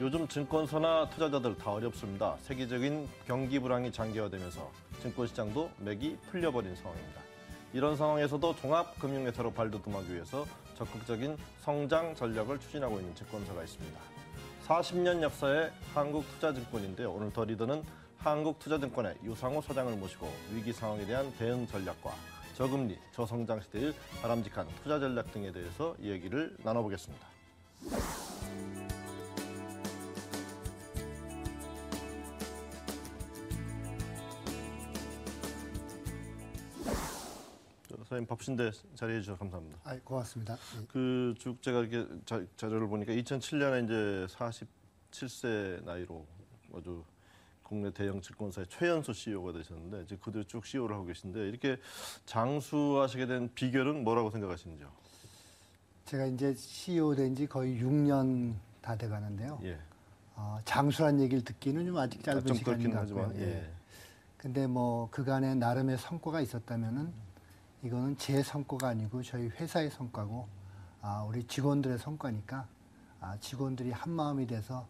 요즘 증권사나 투자자들 다 어렵습니다. 세계적인 경기 불황이 장기화되면서 증권시장도 맥이 풀려버린 상황입니다. 이런 상황에서도 종합금융회사로 발돋움하기 위해서 적극적인 성장 전략을 추진하고 있는 증권사가 있습니다. 40년 역사의 한국투자증권인데요. 오늘 더 리더는 한국투자증권의 유상호 사장을 모시고 위기 상황에 대한 대응 전략과 저금리, 저성장 시대의 바람직한 투자 전략 등에 대해서 이야기를 나눠보겠습니다. 선생님 바쁘신데 자리해 주셔서 감사합니다. 고맙습니다. 쭉 제가 이렇게 자료를 보니까 2007년에 이제 47세 나이로 아주 국내 대형 증권사의 최연소 CEO가 되셨는데 이제 그대로 쭉 CEO를 하고 계신데 이렇게 장수하시게 된 비결은 뭐라고 생각하시는지요? 제가 이제 CEO 된 지 거의 6년 다 돼가는데요. 예. 장수란 얘기를 듣기는 좀 아직 짧은 좀 시간인 것 같고요. 하지만, 예. 근데 뭐 그간에 나름의 성과가 있었다면은 이거는 제 성과가 아니고 저희 회사의 성과고 우리 직원들의 성과니까 직원들이 한 마음이 돼서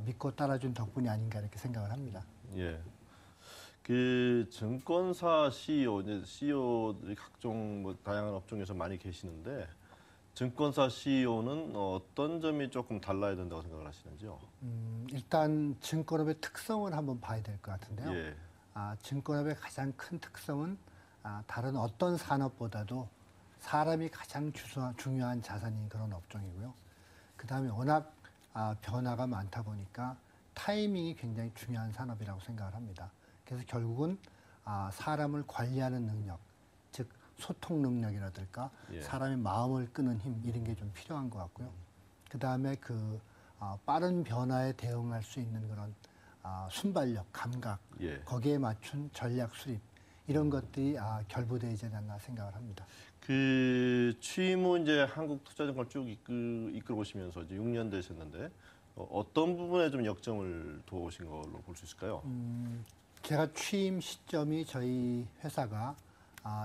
믿고 따라준 덕분이 아닌가 이렇게 생각을 합니다. 예. 그 증권사 CEO, 이제 CEO들이 각종 뭐 다양한 업종에서 많이 계시는데 증권사 CEO는 어떤 점이 조금 달라야 된다고 생각을 하시는지요? 일단 증권업의 특성을 한번 봐야 될 것 같은데요. 예. 증권업의 가장 큰 특성은 다른 어떤 산업보다도 사람이 가장 중요한 자산인 그런 업종이고요. 그 다음에 워낙 변화가 많다 보니까 타이밍이 굉장히 중요한 산업이라고 생각을 합니다. 그래서 결국은 사람을 관리하는 능력, 즉 소통 능력이라든가 예. 사람의 마음을 끄는 힘 이런 게 좀 필요한 것 같고요. 그 다음에 빠른 변화에 대응할 수 있는 그런 순발력, 감각, 예. 거기에 맞춘 전략 수립 이런 것들이 결부되지 않나 생각을 합니다. 취임 후 이제 한국투자증권 쭉 이끌어 오시면서 이제 6년 되셨는데 어떤 부분에 좀 역점을 두어오신 걸로 볼 수 있을까요? 제가 취임 시점이 저희 회사가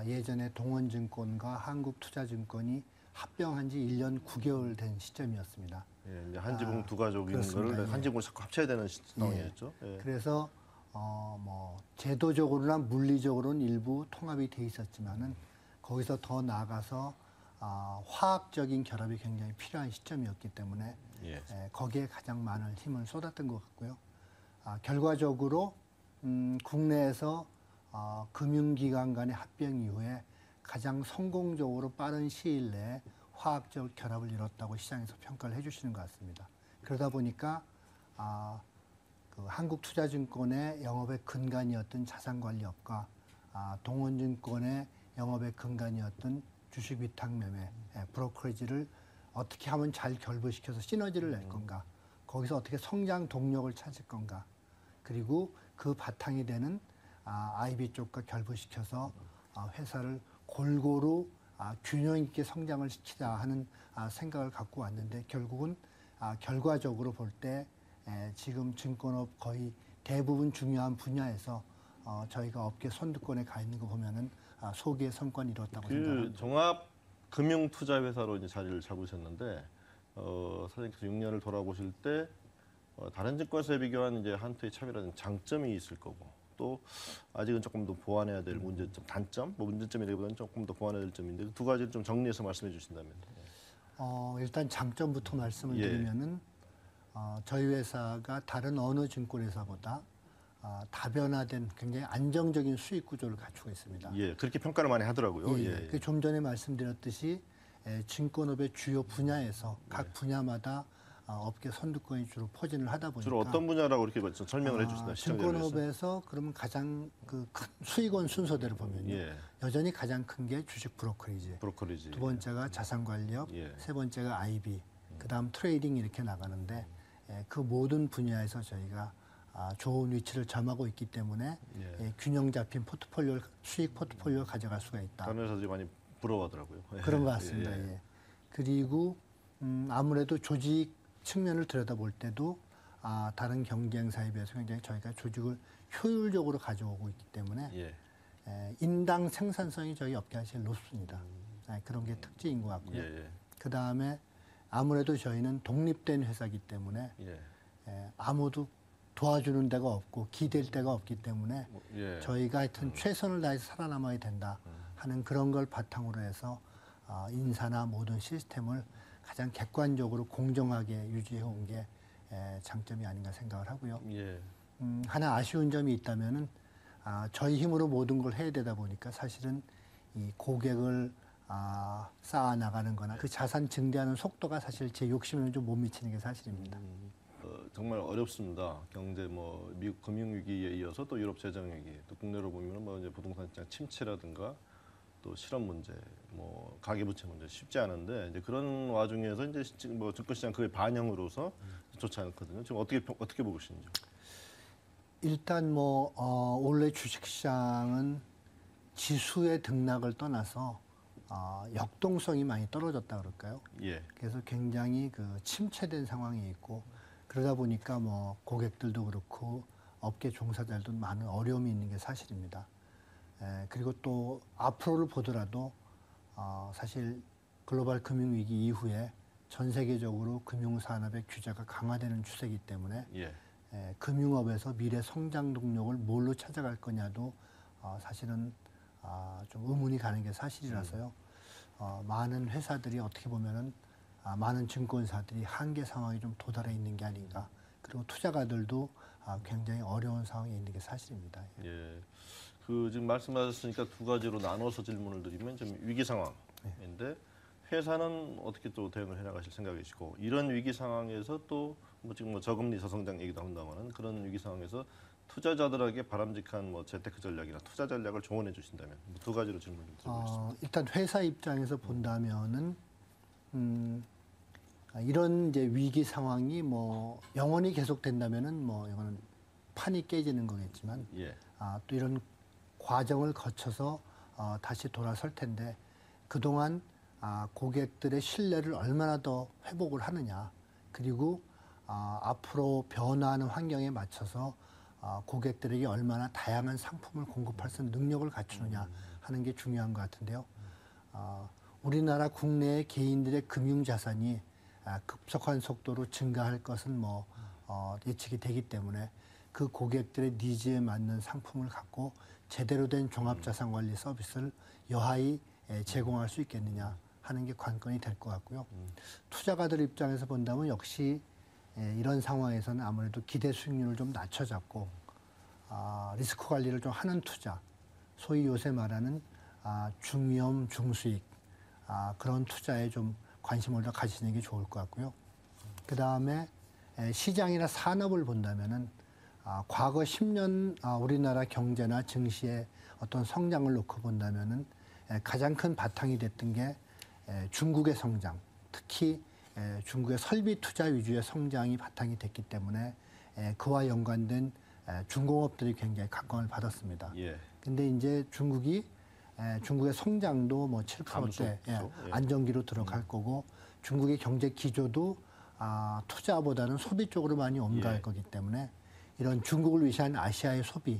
예전에 동원증권과 한국투자증권이 합병한 지 1년 9개월 된 시점이었습니다. 예, 이제 한지붕 두 가족인 그렇습니다. 거를 예. 한지붕을 자꾸 합쳐야 되는 상황이었죠. 예. 그래서 뭐 제도적으로나 물리적으로는 일부 통합이 돼 있었지만은 거기서 더 나아가서 화학적인 결합이 굉장히 필요한 시점이었기 때문에 예. 거기에 가장 많은 힘을 쏟았던 것 같고요. 결과적으로 국내에서 금융기관 간의 합병 이후에 가장 성공적으로 빠른 시일 내에 화학적 결합을 이뤘다고 시장에서 평가를 해주시는 것 같습니다. 그러다 보니까 한국투자증권의 영업의 근간이었던 자산관리업과 동원증권의 영업의 근간이었던 주식위탁매매, 브로커리지를 어떻게 하면 잘 결부시켜서 시너지를 낼 건가, 거기서 어떻게 성장 동력을 찾을 건가, 그리고 그 바탕이 되는 IB 쪽과 결부시켜서 회사를 골고루 균형 있게 성장을 시키자 하는 생각을 갖고 왔는데 결국은 결과적으로 볼 때 지금 증권업 거의 대부분 중요한 분야에서 저희가 업계 선두권에 가 있는 거 보면은 소기의 성과를 이뤘다고 생각합니다. 종합금융투자회사로 이제 자리를 잡으셨는데 사장님께서 6년을 돌아보실 때 다른 증권사에 비교한 이제 한투의 차별화된 장점이 있을 거고 또 아직은 조금 더 보완해야 될 문제점, 단점, 뭐 문제점이라기보다는 조금 더 보완해야 될 점인데 그 두 가지를 좀 정리해서 말씀해 주신다면. 일단 장점부터 말씀을 예. 드리면은 저희 회사가 다른 어느 증권회사보다 다변화된 굉장히 안정적인 수익 구조를 갖추고 있습니다. 예, 그렇게 평가를 많이 하더라고요. 예. 좀 전에 말씀드렸듯이 증권업의 주요 분야에서 각 분야마다 업계 선두권이 주로 포진을 하다 보니까 주로 어떤 분야라고 이렇게 설명을 해주시나요? 증권업에서 그러면 가장 큰 수익원 순서대로 보면요. 예. 여전히 가장 큰 게 주식 브로커리지. 두 번째가 자산관리업, 세 번째가 IB, 그다음 트레이딩 이렇게 나가는데 그 모든 분야에서 저희가 좋은 위치를 점하고 있기 때문에 균형 잡힌 수익 포트폴리오를 가져갈 수가 있다. 다른 회사들이 많이 부러워하더라고요. 그런 것 같습니다. 예. 그리고 아무래도 조직 측면을 들여다볼 때도 다른 경쟁사에 비해서 굉장히 저희가 조직을 효율적으로 가져오고 있기 때문에 인당 생산성이 저희 업계가 제일 높습니다. 그런 게 특징인 것 같고요. 그 다음에 아무래도 저희는 독립된 회사이기 때문에 아무도 도와주는 데가 없고 기댈 데가 없기 때문에 예. 저희가 하여튼 최선을 다해서 살아남아야 된다 하는 그런 걸 바탕으로 해서 인사나 모든 시스템을 가장 객관적으로 공정하게 유지해 온 게 장점이 아닌가 생각을 하고요. 예. 하나 아쉬운 점이 있다면은 저희 힘으로 모든 걸 해야 되다 보니까 사실은 이 고객을 쌓아 나가는 거나 그 자산 증대하는 속도가 사실 제 욕심에는 좀 못 미치는 게 사실입니다. 정말 어렵습니다. 경제 뭐 미국 금융 위기에 이어서 또 유럽 재정 위기, 또 국내로 보면 뭐 이제 부동산 시장 침체라든가 또 실업 문제, 뭐 가계 부채 문제 쉽지 않은데 이제 그런 와중에서 이제 뭐 증권 시장 그의 반영으로서 좋지 않거든요. 지금 어떻게 보고 계시는지? 일단 뭐 원래 주식시장은 지수의 등락을 떠나서 역동성이 많이 떨어졌다 그럴까요? 예. 그래서 굉장히 그 침체된 상황이 있고 그러다 보니까 뭐 고객들도 그렇고 업계 종사자들도 많은 어려움이 있는 게 사실입니다. 그리고 또 앞으로를 보더라도 사실 글로벌 금융위기 이후에 전 세계적으로 금융산업의 규제가 강화되는 추세이기 때문에 예. 금융업에서 미래 성장 동력을 뭘로 찾아갈 거냐도 사실은 좀 의문이 가는 게 사실이라서요. 많은 회사들이 어떻게 보면은 많은 증권사들이 한계 상황에 좀 도달해 있는 게 아닌가. 그리고 투자가들도 굉장히 어려운 상황에 있는 게 사실입니다. 예. 그 지금 말씀하셨으니까 두 가지로 나눠서 질문을 드리면 좀 위기 상황인데 회사는 어떻게 또 대응을 해나가실 생각이시고 이런 위기 상황에서 또 뭐 지금 뭐 저금리 저성장 얘기도 한다면은 그런 위기 상황에서 투자자들에게 바람직한 뭐 재테크 전략이나 투자 전략을 조언해 주신다면 두 가지로 질문 좀 드리겠습니다. 일단 회사 입장에서 본다면은 이런 이제 위기 상황이 뭐 영원히 계속된다면은 뭐 이거는 판이 깨지는 거겠지만 예. 또 이런 과정을 거쳐서 다시 돌아설 텐데 그동안 고객들의 신뢰를 얼마나 더 회복을 하느냐 그리고 앞으로 변화하는 환경에 맞춰서 고객들에게 얼마나 다양한 상품을 공급할 수 있는 능력을 갖추느냐 하는 게 중요한 것 같은데요. 우리나라 국내의 개인들의 금융자산이 급속한 속도로 증가할 것은 뭐 예측이 되기 때문에 그 고객들의 니즈에 맞는 상품을 갖고 제대로 된 종합자산관리 서비스를 여하이 제공할 수 있겠느냐 하는 게 관건이 될 것 같고요. 투자가들 입장에서 본다면 역시 이런 상황에서는 아무래도 기대 수익률을 좀 낮춰잡고 리스크 관리를 좀 하는 투자, 소위 요새 말하는 중위험 중수익 그런 투자에 좀 관심을 더 가지시는 게 좋을 것 같고요. 그 다음에 시장이나 산업을 본다면은 과거 10년 우리나라 경제나 증시의 어떤 성장을 놓고 본다면은 가장 큰 바탕이 됐던 게 중국의 성장, 특히 중국의 설비 투자 위주의 성장이 바탕이 됐기 때문에 그와 연관된 중공업들이 굉장히 각광을 받았습니다. 예. 근데 이제 중국의 성장도 뭐 7%대 안정기로 들어갈 거고 중국의 경제 기조도 투자보다는 소비 쪽으로 많이 옮겨갈 거기 때문에 이런 중국을 위시한 아시아의 소비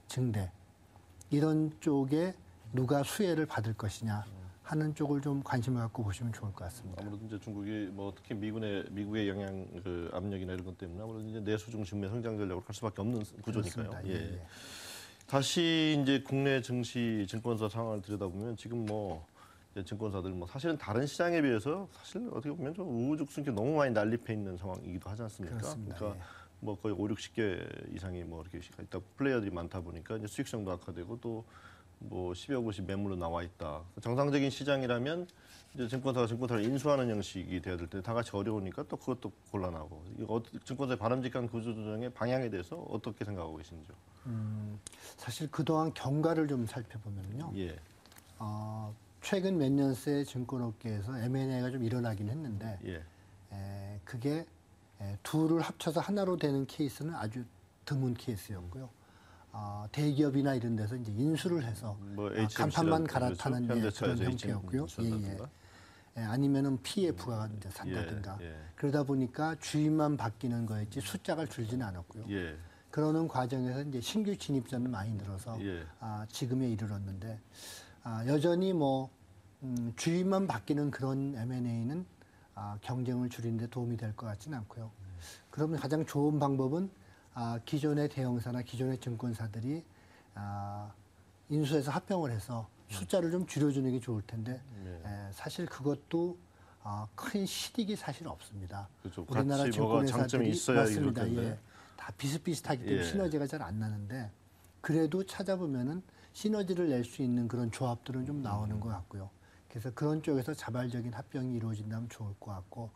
증대 이런 쪽에 누가 수혜를 받을 것이냐 하는 쪽을 좀 관심을 갖고 보시면 좋을 것 같습니다. 아무래도 이제 중국이 뭐 특히 미국의 영향 그 압력이나 이런 것 때문에 아무래도 이제 내수 중심의 성장 전략으로 갈 수밖에 없는 구조니까요. 그렇습니다. 예. 다시 이제 국내 증시 증권사 상황을 들여다보면 지금 뭐 이제 증권사들 뭐 사실은 다른 시장에 비해서 사실 어떻게 보면 좀 우후죽순하게 너무 많이 난립해 있는 상황이기도 하지 않습니까? 그렇습니다. 그러니까 뭐 거의 5, 60개 이상이 뭐 이렇게 있다 플레이어들이 많다 보니까 이제 수익성도 악화되고 또 뭐 10여 곳이 매물로 나와 있다. 정상적인 시장이라면 이제 증권사가 증권사를 인수하는 형식이 돼야 될 때 다 같이 어려우니까 또 그것도 곤란하고 증권사의 바람직한 구조 조정의 방향에 대해서 어떻게 생각하고 계신지요? 사실 그동안 경과를 좀 살펴보면요. 예. 최근 몇 년 새 증권업계에서 M&A가 좀 일어나긴 했는데 예. 그게 둘을 합쳐서 하나로 되는 케이스는 아주 드문 케이스였고요. 대기업이나 이런 데서 이제 인수를 해서 뭐 간판만 갈아타는 그렇죠. 그런 형태였고요. 아니면은 PF가 이제 산다든가 그러다 보니까 주인만 바뀌는 거였지 숫자가 줄지는 않았고요. 예. 그러는 과정에서 이제 신규 진입자는 많이 늘어서 지금에 이르렀는데 여전히 뭐 주인만 바뀌는 그런 M&A는 경쟁을 줄이는 데 도움이 될 것 같지는 않고요. 그러면 가장 좋은 방법은 기존의 대형사나 기존의 증권사들이 인수해서 합병을 해서 숫자를 좀 줄여주는 게 좋을 텐데 사실 그것도 큰 실익이 사실 없습니다. 그렇죠. 우리나라 같이 뭐가 장점이 증권회사들이 있어야 맞습니다. 이럴 텐데. 다 비슷비슷하기 때문에 예. 시너지가 잘 안 나는데 그래도 찾아보면은 시너지를 낼 수 있는 그런 조합들은 좀 나오는 것 같고요. 그래서 그런 쪽에서 자발적인 합병이 이루어진다면 좋을 것 같고,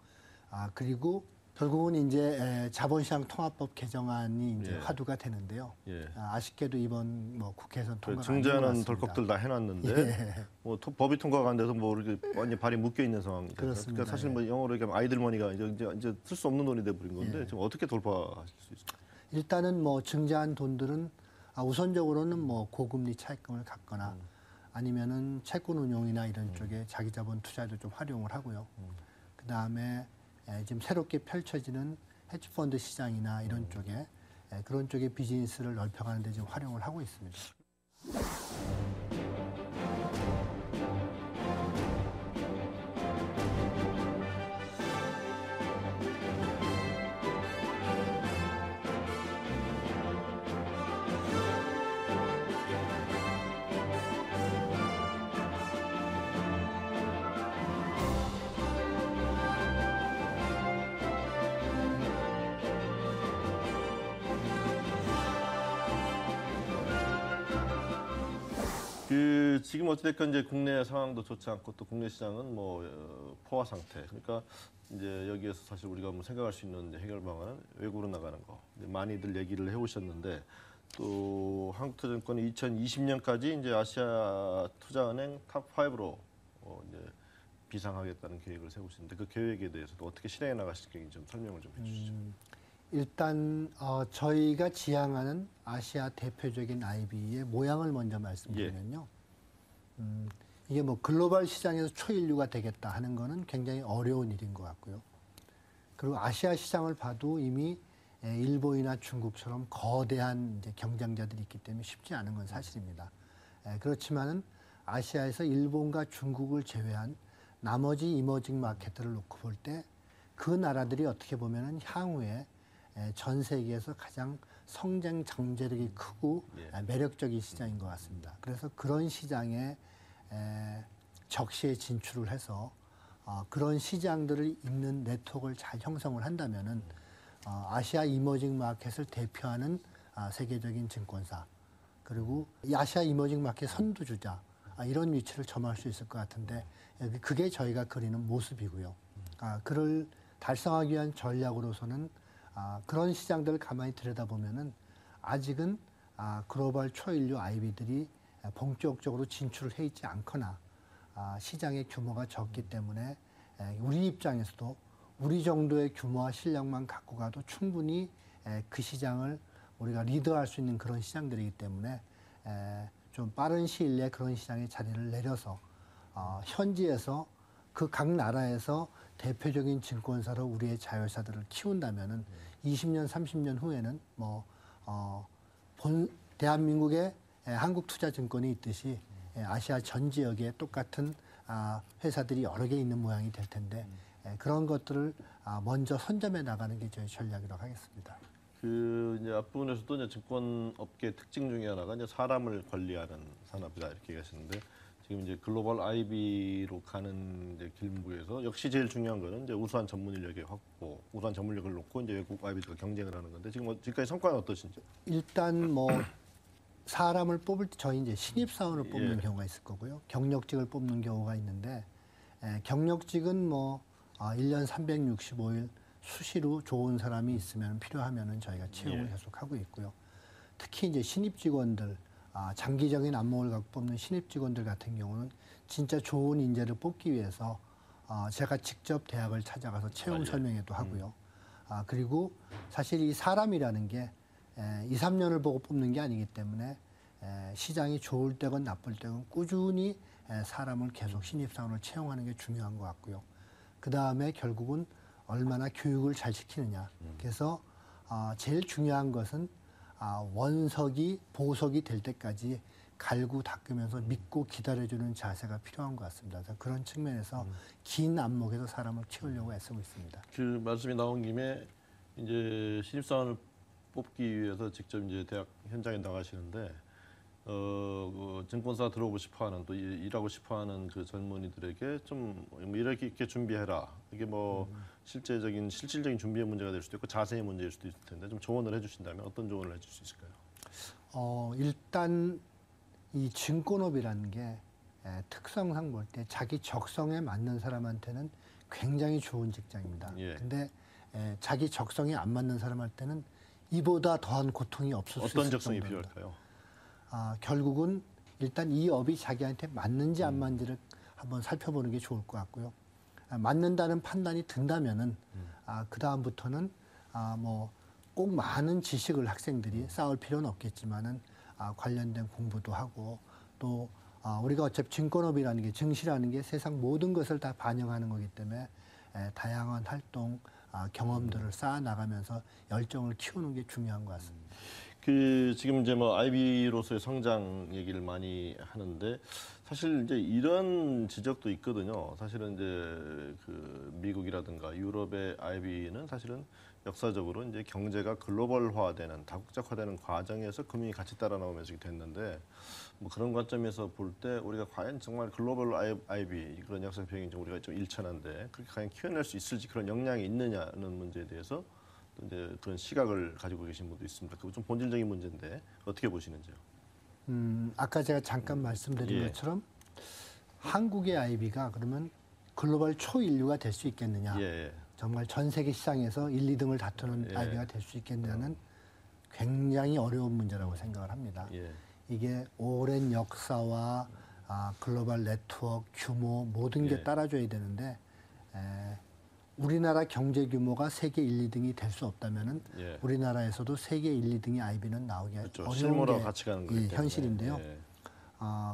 그리고 결국은 이제 자본시장 통합법 개정안이 이제 예. 화두가 되는데요. 예. 아쉽게도 이번 뭐 국회에서 통과가 안 증자는 되었습니다. 덜컥들 다 해놨는데 예. 뭐 법이 통과가 안 돼서 뭐 이렇게 완전 발이 묶여 있는 상황이죠. 그렇습니다. 그러니까 사실 뭐 영어로 얘기하면 아이들 머니가 이제 쓸 수 없는 돈이 돼버린 건데 예. 지금 어떻게 돌파하실 수 있을까요? 일단은 뭐 증자한 돈들은 우선적으로는 뭐 고금리 차입금을 갖거나 아니면은 채권 운용이나 이런 쪽에 자기 자본 투자에도 좀 활용을 하고요. 그 다음에 지금 새롭게 펼쳐지는 헤지펀드 시장이나 이런 쪽에 그런 쪽의 비즈니스를 넓혀가는 데 지금 활용을 하고 있습니다. 지금 어찌됐건 이제 국내 상황도 좋지 않고 또 국내 시장은 뭐 포화 상태. 그러니까 이제 여기에서 사실 우리가 뭐 생각할 수 있는 해결 방안은 외국으로 나가는 거. 많이들 얘기를 해오셨는데 또 한국투자증권이 2020년까지 이제 아시아 투자은행 탑 5로 이제 비상하겠다는 계획을 세우시는데 그 계획에 대해서도 어떻게 실행해 나가실 건지 좀 설명을 좀 해주시죠. 일단 저희가 지향하는 아시아 대표적인 IB의 모양을 먼저 말씀드리면요. 이게 뭐 글로벌 시장에서 초인류가 되겠다 하는 거는 굉장히 어려운 일인 것 같고요. 그리고 아시아 시장을 봐도 이미 일본이나 중국처럼 거대한 이제 경쟁자들이 있기 때문에 쉽지 않은 건 사실입니다. 그렇지만은 아시아에서 일본과 중국을 제외한 나머지 이머징 마켓들을 놓고 볼 때 그 나라들이 어떻게 보면은 향후에 전 세계에서 가장 성장 잠재력이 크고 매력적인 시장인 것 같습니다. 그래서 그런 시장에 적시에 진출을 해서 그런 시장들을 잇는 네트워크를 잘 형성을 한다면은 아시아 이머징 마켓을 대표하는 세계적인 증권사 그리고 이 아시아 이머징 마켓 선두주자 이런 위치를 점할 수 있을 것 같은데 그게 저희가 그리는 모습이고요. 그를 달성하기 위한 전략으로서는 그런 시장들을 가만히 들여다보면은 아직은 글로벌 초인류 IB들이 본격적으로 진출을 해 있지 않거나 시장의 규모가 적기 때문에 우리 입장에서도 우리 정도의 규모와 실력만 갖고 가도 충분히 그 시장을 우리가 리드할 수 있는 그런 시장들이기 때문에 좀 빠른 시일 내에 그런 시장에 자리를 내려서 현지에서 그 각 나라에서 대표적인 증권사로 우리의 자회사들을 키운다면은 20년, 30년 후에는 대한민국의 한국투자증권이 있듯이 아시아 전 지역에 똑같은 회사들이 여러 개 있는 모양이 될 텐데 그런 것들을 먼저 선점해 나가는 게 저희 전략이라고 하겠습니다. 이제 앞부분에서도 이제 증권업계 특징 중에 하나가 이제 사람을 관리하는 산업이다 이렇게 얘기하시는데 지금 이제 글로벌 IB로 가는 이제 길목에서 역시 제일 중요한 거는 이제 우수한 전문 인력의 확보, 우수한 전문력을 놓고 이제 외국 IB들과 경쟁을 하는 건데 지금 지금까지 성과는 어떠신지? 일단 사람을 뽑을 때 저희 이제 신입사원을 뽑는 경우가 있을 거고요. 경력직을 뽑는 경우가 있는데 경력직은 1년 365일 수시로 좋은 사람이 있으면 필요하면은 저희가 채용을 계속하고 있고요. 특히 이제 신입 직원들 장기적인 안목을 갖고 뽑는 신입 직원들 같은 경우는 진짜 좋은 인재를 뽑기 위해서 제가 직접 대학을 찾아가서 채용 설명회도 하고요. 그리고 사실 이 사람이라는 게 2, 3년을 보고 뽑는 게 아니기 때문에 시장이 좋을 때건 나쁠 때건 꾸준히 사람을 계속 신입사원을 채용하는 게 중요한 것 같고요. 그 다음에 결국은 얼마나 교육을 잘 시키느냐. 그래서 제일 중요한 것은 원석이 보석이 될 때까지 갈고 닦으면서 믿고 기다려주는 자세가 필요한 것 같습니다. 그래서 그런 측면에서 긴 안목에서 사람을 키우려고 애쓰고 있습니다. 그 말씀이 나온 김에 이제 신입사원을 뽑기 위해서 직접 이제 대학 현장에 나가시는데 그 증권사 들어오고 싶어하는 또 일하고 싶어하는 그 젊은이들에게 좀 이렇게 준비해라. 이게 뭐 실질적인 준비의 문제가 될 수도 있고 자세의 문제일 수도 있을 텐데 좀 조언을 해주신다면 어떤 조언을 해줄 수 있을까요? 일단 이 증권업이라는 게 특성상 볼 때 자기 적성에 맞는 사람한테는 굉장히 좋은 직장입니다. 예. 근데 자기 적성에 안 맞는 사람한테는 이보다 더한 고통이 없을 수 있을 어떤 적성이 정도입니다. 필요할까요? 결국은 일단 이 업이 자기한테 맞는지 안 맞는지를 한번 살펴보는 게 좋을 것 같고요. 맞는다는 판단이 든다면은 그 다음부터는 뭐 꼭 많은 지식을 학생들이 쌓을 필요는 없겠지만은 관련된 공부도 하고 또 우리가 어차피 증권업이라는 게 증시라는 게 세상 모든 것을 다 반영하는 거기 때문에 다양한 활동 경험들을 쌓아 나가면서 열정을 키우는 게 중요한 것 같습니다. 그 지금 이제 뭐 IB로서의 성장 얘기를 많이 하는데 사실 이제 이런 지적도 있거든요. 사실은 이제 그 미국이라든가 유럽의 IB는 사실은 역사적으로 이제 경제가 글로벌화되는 다국적화되는 과정에서 금융이 같이 따라 나오면서 됐는데 뭐 그런 관점에서 볼 때 우리가 과연 정말 글로벌 IB 그런 역사 배경이 좀 우리가 좀 일천한데 그렇게 과연 키워낼 수 있을지 그런 역량이 있느냐는 문제에 대해서 또 이제 그런 시각을 가지고 계신 분도 있습니다. 그거 좀 본질적인 문제인데 어떻게 보시는지요? 아까 제가 잠깐 말씀드린 예. 것처럼 한국의 IB가 그러면 글로벌 초인류가 될 수 있겠느냐? 예. 정말 전 세계 시장에서 1, 2등을 다투는 예. IB가 될 수 있겠느냐는 굉장히 어려운 문제라고 생각을 합니다. 예. 이게 오랜 역사와 글로벌 네트워크 규모 모든 게 예. 따라줘야 되는데 우리나라 경제 규모가 세계 1, 2등이 될 수 없다면은 예. 우리나라에서도 세계 1, 2등의 IB는 나오기 그렇죠. 어려운 실무랑 게 같이 가는 거기 때문에. 현실인데요. 예.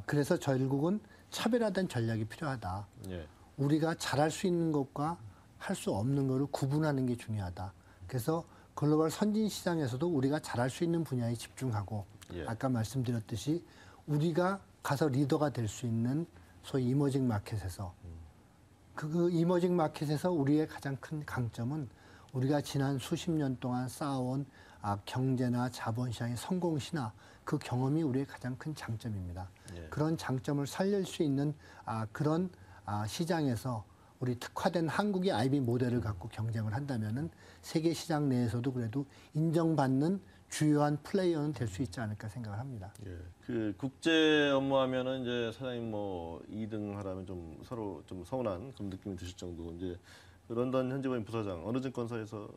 그래서 결국은 차별화된 전략이 필요하다. 예. 우리가 잘할 수 있는 것과 할 수 없는 것을 구분하는 게 중요하다. 그래서 글로벌 선진 시장에서도 우리가 잘할 수 있는 분야에 집중하고 예. 아까 말씀드렸듯이 우리가 가서 리더가 될 수 있는 소위 이머징 마켓에서 그 이머징 마켓에서 우리의 가장 큰 강점은 우리가 지난 수십 년 동안 쌓아온 경제나 자본시장의 성공시나 그 경험이 우리의 가장 큰 장점입니다. 예. 그런 장점을 살릴 수 있는 그런 시장에서 우리 특화된 한국의 IB 모델을 갖고 경쟁을 한다면은 세계 시장 내에서도 그래도 인정받는 주요한 플레이어는 될 수 있지 않을까 생각을 합니다. 예. 그 국제 업무하면은 이제 사장님 뭐 2등 하라면 좀 서로 좀 서운한 그런 느낌이 드실 정도 이제 그 런던 현지법인 부사장 어느 증권사에서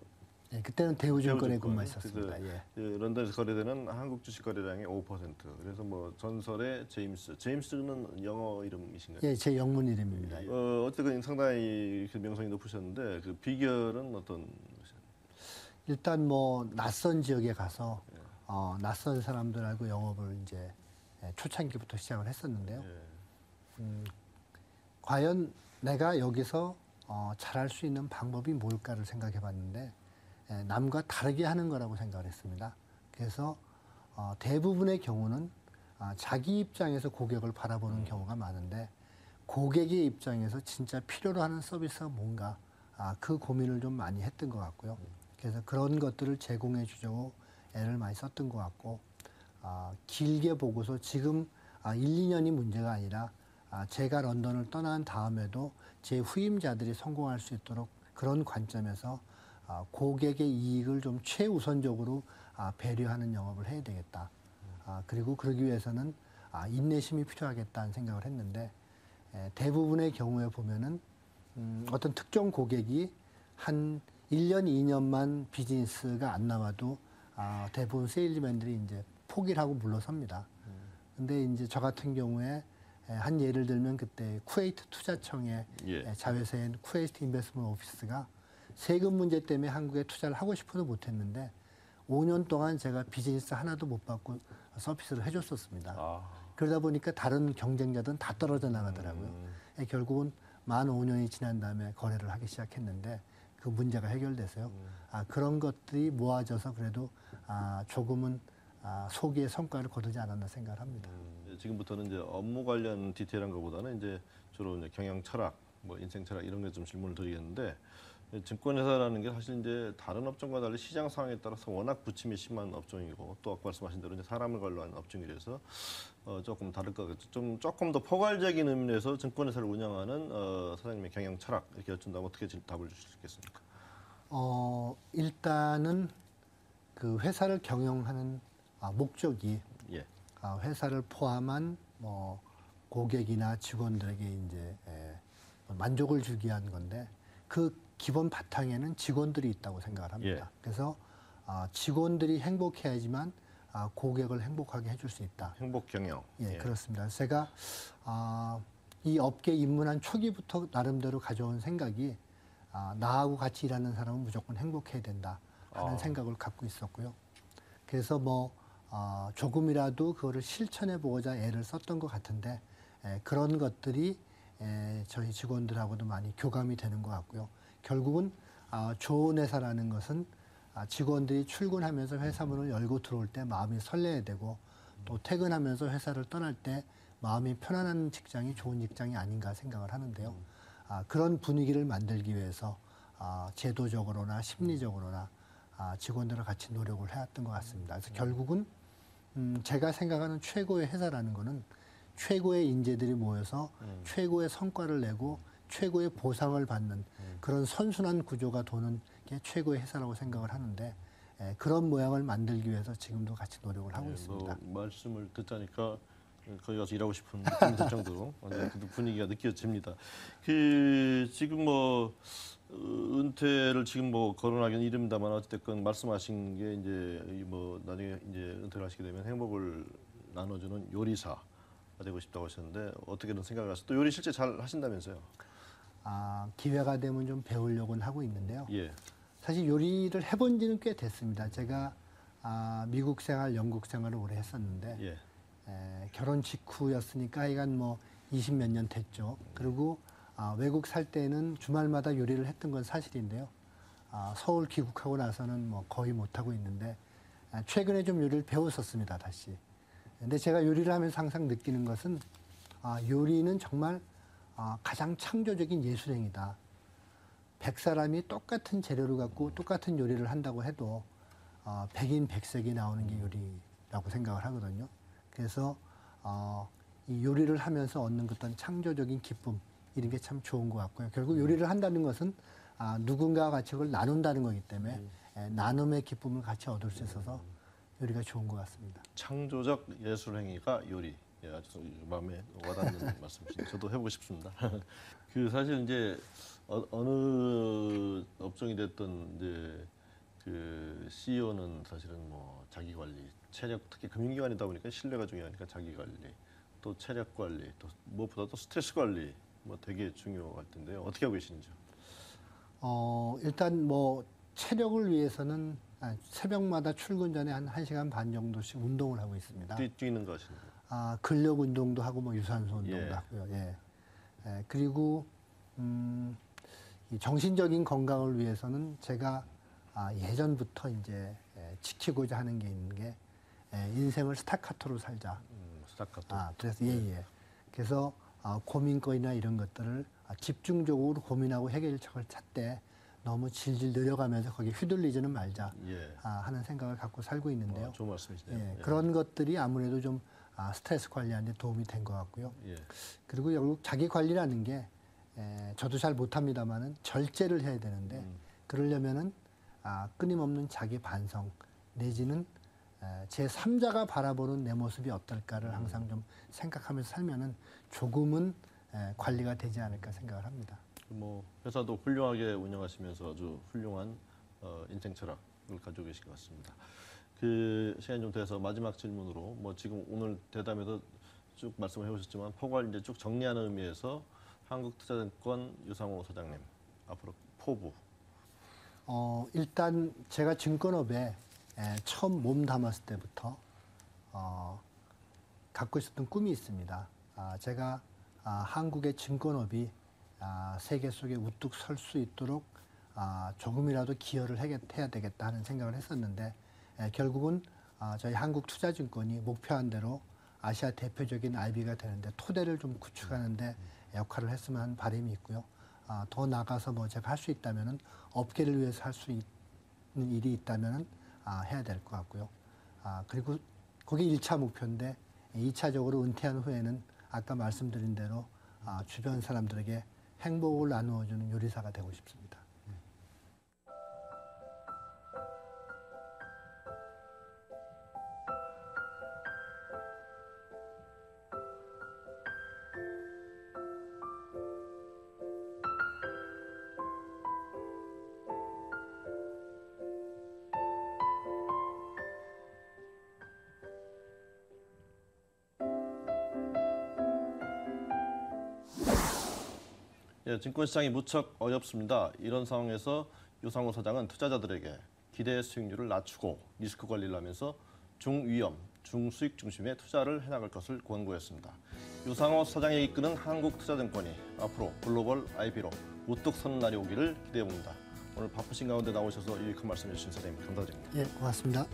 예, 그때는 대우증권에 대우증권, 근무했었습니다. 그래서 예. 그 런던에서 거래되는 한국 주식 거래량의 5%. 그래서 뭐 전설의 제임스는 영어 이름이신가요? 예, 제 영문 이름입니다. 어쨌든 상당히 그 명성이 높으셨는데 그 비결은 어떤? 일단 뭐 낯선 지역에 가서 낯선 사람들하고 영업을 이제 초창기부터 시작을 했었는데요. 예. 과연 내가 여기서 잘할 수 있는 방법이 뭘까를 생각해봤는데 남과 다르게 하는 거라고 생각을 했습니다. 그래서 대부분의 경우는 자기 입장에서 고객을 바라보는 경우가 많은데 고객의 입장에서 진짜 필요로 하는 서비스가 뭔가 그 고민을 좀 많이 했던 것 같고요. 그래서 그런 것들을 제공해 주려고 애를 많이 썼던 것 같고 길게 보고서 지금 1, 2년이 문제가 아니라 제가 런던을 떠난 다음에도 제 후임자들이 성공할 수 있도록 그런 관점에서 고객의 이익을 좀 최우선적으로 배려하는 영업을 해야 되겠다. 그리고 그러기 위해서는 인내심이 필요하겠다는 생각을 했는데 대부분의 경우에 보면은 어떤 특정 고객이 한 1년, 2년만 비즈니스가 안 나와도 대부분 세일즈맨들이 이제 포기를 하고 물러섭니다. 근데 이제 저 같은 경우에 한 예를 들면 그때 쿠웨이트 투자청의 예. 자회사인 쿠웨이트 인베스트먼트 오피스가 세금 문제 때문에 한국에 투자를 하고 싶어도 못했는데 5년 동안 제가 비즈니스 하나도 못 받고 서비스를 해줬었습니다. 그러다 보니까 다른 경쟁자들은 다 떨어져 나가더라고요. 결국은 만 5년이 지난 다음에 거래를 하기 시작했는데 그 문제가 해결돼서요. 그런 것들이 모아져서 그래도 조금은 소기의 성과를 거두지 않았나 생각을 합니다. 지금부터는 이제 업무 관련 디테일한 것보다는 이제 주로 이제 경영 철학, 뭐 인생 철학 이런 게 좀 질문을 드리겠는데 증권회사라는 게 사실 이제 다른 업종과 달리 시장 상황에 따라서 워낙 부침이 심한 업종이고 또 아까 말씀하신 대로 이제 사람을 관리하는 업종이라서 조금 다를 것 같죠. 조금 더 포괄적인 의미에서 증권회사를 운영하는 사장님의 경영 철학 이렇게 여쭌다면 어떻게 답을 주실 수 있겠습니까? 일단은 그 회사를 경영하는 목적이 예, 회사를 포함한 뭐 고객이나 직원들에게 이제 만족을 주기 위한 건데 그 기본 바탕에는 직원들이 있다고 생각을 합니다. 예. 그래서 직원들이 행복해야지만 고객을 행복하게 해줄 수 있다. 행복 경영. 예, 그렇습니다. 제가 이 업계에 입문한 초기부터 나름대로 가져온 생각이 나하고 같이 일하는 사람은 무조건 행복해야 된다 하는 생각을 갖고 있었고요. 그래서 뭐 조금이라도 그거를 실천해 보고자 애를 썼던 것 같은데 그런 것들이 저희 직원들하고도 많이 교감이 되는 것 같고요. 결국은 좋은 회사라는 것은 직원들이 출근하면서 회사 문을 열고 들어올 때 마음이 설레야 되고 또 퇴근하면서 회사를 떠날 때 마음이 편안한 직장이 좋은 직장이 아닌가 생각을 하는데요. 그런 분위기를 만들기 위해서 제도적으로나 심리적으로나 직원들과 같이 노력을 해왔던 것 같습니다. 그래서 결국은 제가 생각하는 최고의 회사라는 거는 최고의 인재들이 모여서 최고의 성과를 내고 최고의 보상을 받는 그런 선순환 구조가 도는 게 최고의 회사라고 생각을 하는데 그런 모양을 만들기 위해서 지금도 같이 노력을 하고 있습니다. 말씀을 듣자니까 거기 가서 일하고 싶은 느낌이 들 정도로 완전 그 분위기가 느껴집니다. 지금 뭐 은퇴를 지금 뭐 거론하기는 이릅니다만 어쨌든 말씀하신 게 이제 뭐 나중에 이제 은퇴를 하시게 되면 행복을 나눠주는 요리사가 되고 싶다고 하셨는데 어떻게 그런 생각을 하세요? 또 요리 실제 잘 하신다면서요? 기회가 되면 좀 배우려고는 하고 있는데요. 예. 사실 요리를 해본 지는 꽤 됐습니다. 제가 미국 생활, 영국 생활을 오래 했었는데 예. 결혼 직후였으니까 하여간 뭐 20몇 년 됐죠. 그리고 외국 살 때는 주말마다 요리를 했던 건 사실인데요. 서울 귀국하고 나서는 뭐 거의 못하고 있는데 최근에 좀 요리를 배웠었습니다, 다시. 근데 제가 요리를 하면서 항상 느끼는 것은 요리는 정말 가장 창조적인 예술행위다. 100사람이 똑같은 재료를 갖고 똑같은 요리를 한다고 해도 백인 백색이 나오는 게 요리라고 생각을 하거든요. 그래서 이 요리를 하면서 얻는 어떤 창조적인 기쁨 이런 게 참 좋은 것 같고요. 결국 요리를 한다는 것은 누군가와 같이 그걸 나눈다는 거기 때문에 나눔의 기쁨을 같이 얻을 수 있어서 요리가 좋은 것 같습니다. 창조적 예술 행위가 요리. 예, 아주 마음에 와닿는 말씀이시죠. 저도 해보고 싶습니다. 사실 이제 어느 업종이 됐든 이제 그 CEO는 사실은 뭐 자기 관리, 체력 특히 금융기관이다 보니까 신뢰가 중요하니까 자기 관리, 또 체력 관리, 또 무엇보다도 스트레스 관리 뭐 되게 중요할 텐데요. 어떻게 하고 계시는지요? 일단 뭐 체력을 위해서는 새벽마다 출근 전에 한 1시간 반 정도씩 운동을 하고 있습니다. 뛰는 거 하시는 거예요? 근력 운동도 하고 뭐 유산소 운동도 예. 하고요. 예. 그리고 이 정신적인 건강을 위해서는 제가 예전부터 이제 지키고자 하는 게 있는 게 인생을 스타카토로 살자. 스타카토. 그래서 예. 그래서 고민거리나 이런 것들을 집중적으로 고민하고 해결책을 찾되 너무 질질 내려가면서 거기에 휘둘리지는 말자 예. 하는 생각을 갖고 살고 있는데요. 좋은 말씀이시네요. 예, 예. 그런 것들이 아무래도 좀 스트레스 관리하는 데 도움이 된 것 같고요. 예. 그리고 결국 자기 관리라는 게 저도 잘 못합니다만은 절제를 해야 되는데 그러려면은 끊임없는 자기 반성 내지는 제 3자가 바라보는 내 모습이 어떨까를 항상 좀 생각하면서 살면은 조금은 관리가 되지 않을까 생각을 합니다. 뭐 회사도 훌륭하게 운영하시면서 아주 훌륭한 인생 철학을 가지고 계신 것 같습니다. 시간이 좀 돼서 마지막 질문으로 뭐 지금 오늘 대담에도 쭉 말씀을 해오셨지만 포괄 이제 쭉 정리하는 의미에서 한국투자증권 유상호 사장님 앞으로 포부. 일단 제가 증권업에 처음 몸 담았을 때부터 갖고 있었던 꿈이 있습니다. 제가 한국의 증권업이 세계 속에 우뚝 설 수 있도록 조금이라도 기여를 해야 되겠다 하는 생각을 했었는데 결국은 저희 한국투자증권이 목표한 대로 아시아 대표적인 IB가 되는데 토대를 좀 구축하는데 역할을 했으면 하는 바람이 있고요. 더 나가서 뭐 제가 할 수 있다면은 업계를 위해서 할 수 있는 일이 있다면은 해야 될 것 같고요. 그리고 그게 1차 목표인데 2차적으로 은퇴한 후에는 아까 말씀드린 대로 주변 사람들에게 행복을 나누어주는 요리사가 되고 싶습니다. 예, 증권시장이 무척 어렵습니다. 이런 상황에서 유상호 사장은 투자자들에게 기대 수익률을 낮추고 리스크 관리를 하면서 중위험, 중수익 중심의 투자를 해나갈 것을 권고했습니다. 유상호 사장이 이끄는 한국투자증권이 앞으로 글로벌 IP로 우뚝 서는 날이 오기를 기대해 봅니다. 오늘 바쁘신 가운데 나오셔서 유익한 말씀 해주신 사장님 감사드립니다. 예, 고맙습니다.